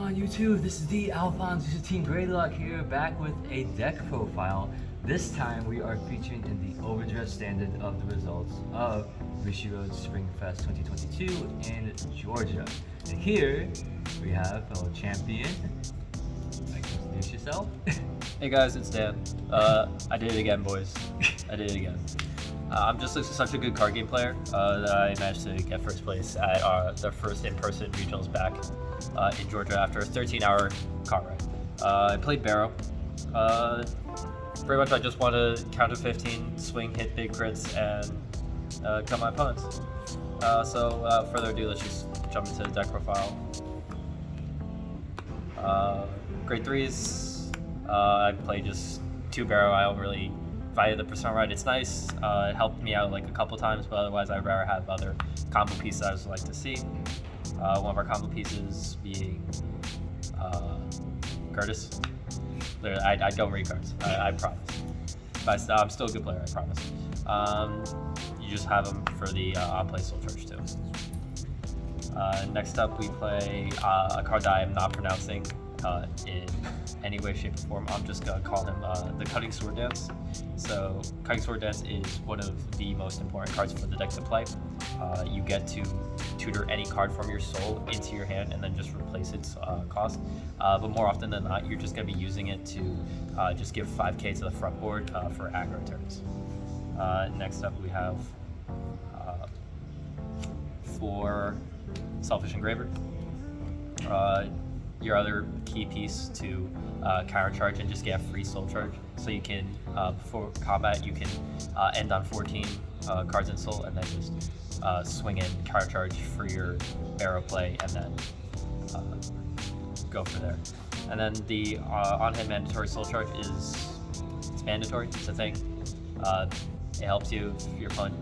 on YouTube? This is the Alphonsus D Gradelock here, back with a deck profile. This time we are featuring in the overdressed standard of the results of Bushiroad Spring Fest 2022 in Georgia. And here we have fellow champion. Introduce yourself. Hey guys, it's Dan. I did it again, boys. I did it again. I'm just such a good card game player that I managed to get first place at the first in-person regionals back in Georgia after a 13-hour car ride. I played Baro. Pretty much I just want to counter 15, swing, hit big crits, and kill my opponents. So without further ado, let's just jump into the deck profile. Grade 3s, I played just 2 Baro. I don't really value the Persona ride. It's nice. It helped me out like a couple times, but otherwise I'd rather have other combo pieces I would like to see. One of our combo pieces being Curtis. I don't read cards, I promise. But I'm still a good player, I promise. You just have them for the on-play Soul Charge too. Next up we play a card that I'm not pronouncing in any way, shape, or form. I'm just gonna call him the Cutting Sword Dance. So Cutting Sword Dance is one of the most important cards for the deck to play. You get to tutor any card from your soul into your hand and then just replace its cost. But more often than not, you're just gonna be using it to just give 5k to the front board for aggro turns. Next up we have 4 Selfish Engraver. Your other key piece to counter charge and just get a free soul charge. So you can, before combat, you can end on 14 cards in soul and then just swing in counter charge for your Baro play and then go for there. And then the on-hand mandatory soul charge it's mandatory, it's a thing. It helps you if your opponent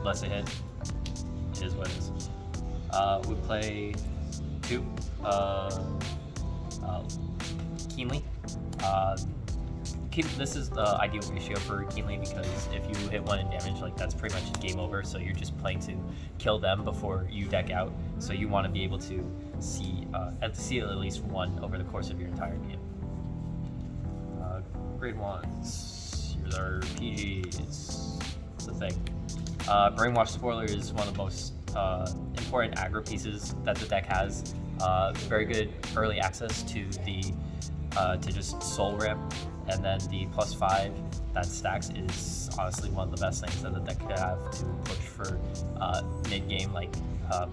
lets it hit. It is what it is. We play 2 Keenly. This is the ideal ratio for Keenly because if you hit 1 in damage, like that's pretty much game over. So you're just playing to kill them before you deck out. So you want to be able to see at least 1 over the course of your entire game. Grade 1s. Here's our PGs. It's the thing. Brainwash Spoiler is one of the most important aggro pieces that the deck has. Very good early access to the to just soul ramp, and then the +5 that stacks is honestly one of the best things that the deck could have to push for mid game, like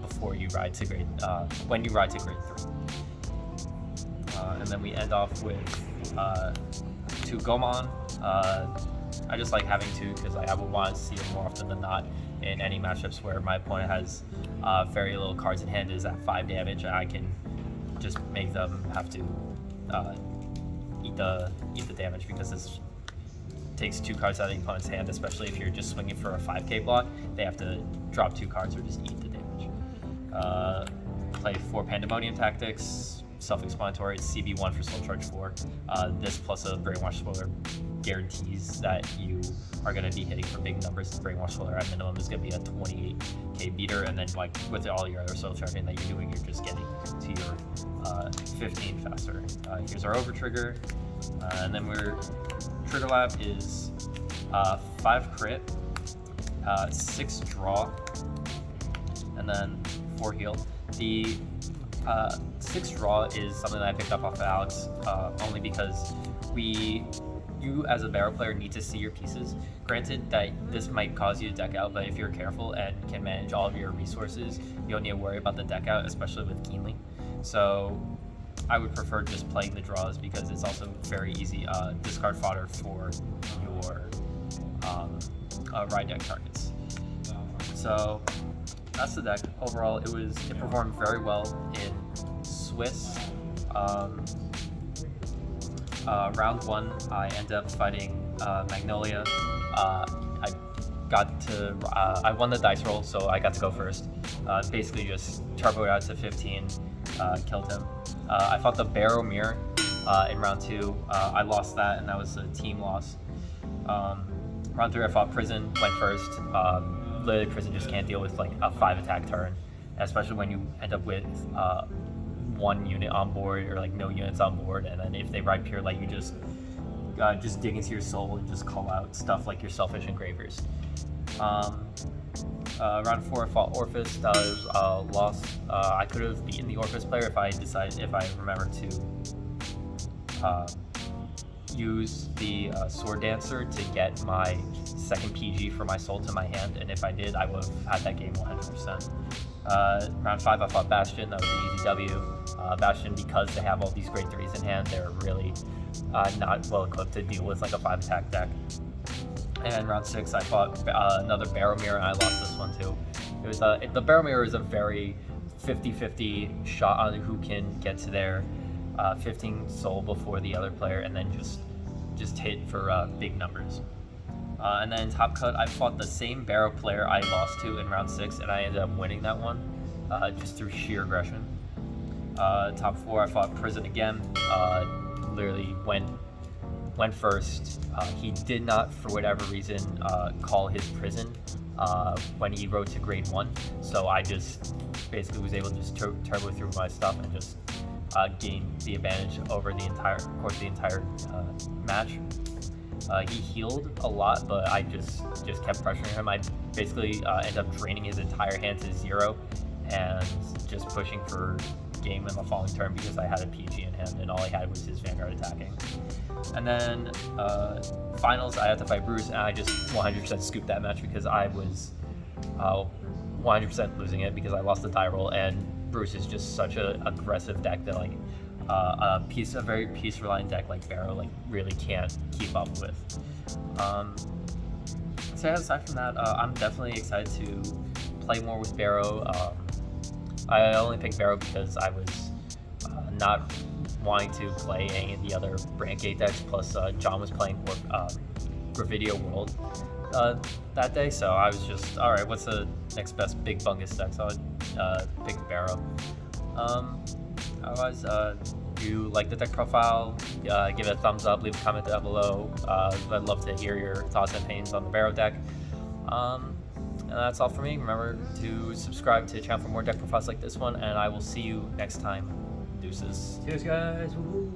before you ride to grade when you ride to grade 3. And then we end off with 2 Gomon. I just like having 2 because I would want to see it more often than not in any matchups where my opponent has very little cards in hand, is at 5 damage. I can just make them have to eat the damage because this takes 2 cards out of the opponent's hand, especially if you're just swinging for a 5k block. They have to drop 2 cards or just eat the damage. Play 4 Pandemonium Tactics, self-explanatory. It's CB1 for Soul Charge 4. This plus a Brainwash Spoiler guarantees that you are going to be hitting for big numbers. The Brainwash Spoiler at minimum is going to be a 28k beater, and then like with all your other soul charging that you're doing, you're just getting to your 15 faster. Here's our over trigger, and then Trigger Lab is 5 crit, 6 draw, and then 4 heal. The 6 draw is something that I picked up off of Alex only because you as a Baro player need to see your pieces. Granted that this might cause you to deck out, but if you're careful and can manage all of your resources, you don't need to worry about the deck out, especially with Keenly. So I would prefer just playing the draws because it's also very easy discard fodder for your ride deck targets. So that's the deck. Overall, it performed very well in Swiss. Round 1, I ended up fighting Magnolia. I won the dice roll, so I got to go first. Basically just turboed out to 15, killed him. I fought the Baro Mirror in round 2. I lost that, and that was a team loss. Round 3, I fought Prison, went first. Literally, Prison just can't deal with like a 5 attack turn, especially when you end up with one unit on board or like no units on board, and then if they ride Pure Light, you just dig into your soul and just call out stuff like your Selfish Engravers. Round 4, I fought Orphis. That was lost. I could have beaten the Orphis player if I remember to use the Sword Dancer to get my second PG for my soul to my hand, and if I did, I would have had that game 100%. Round 5, I fought Bastion. That was an easy W. Bastion, because they have all these great 3s in hand, they're really not well equipped to deal with like a 5 attack deck. And round 6, I fought another Baromagnes, and I lost this one too. It was the Baromagnes is a very 50-50 shot on who can get to their 15 soul before the other player, and then just hit for big numbers. And then top cut, I fought the same Baro player I lost to in round 6, and I ended up winning that one just through sheer aggression. Top 4, I fought Prison again. Literally went first. He did not, for whatever reason, call his Prison when he rode to grade 1, so I just basically was able to just turbo through my stuff and just gain the advantage over the entire match. He healed a lot, but I just kept pressuring him. I basically ended up draining his entire hand to 0 and just pushing for game in the following turn because I had a PG in hand and all I had was his Vanguard attacking. And then finals, I had to fight Bruce, and I just 100% scooped that match because I was 100% losing it because I lost the die roll, and Bruce is just such an aggressive deck that like a very piece reliant deck like Baro like really can't keep up with. So yeah, aside from that, I'm definitely excited to play more with Baro. I only picked Baro because I was not wanting to play any of the other Brand Gate decks, plus John was playing Gradelock World that day, so I was just, alright, what's the next best big bungus deck? So I picked Baro. Otherwise, if you like the deck profile, give it a thumbs up, leave a comment down below. I'd love to hear your thoughts and opinions on the Baro deck. And that's all for me. Remember to subscribe to the channel for more deck profiles like this one, and I will see you next time. Deuces. Cheers, guys. Woo-hoo.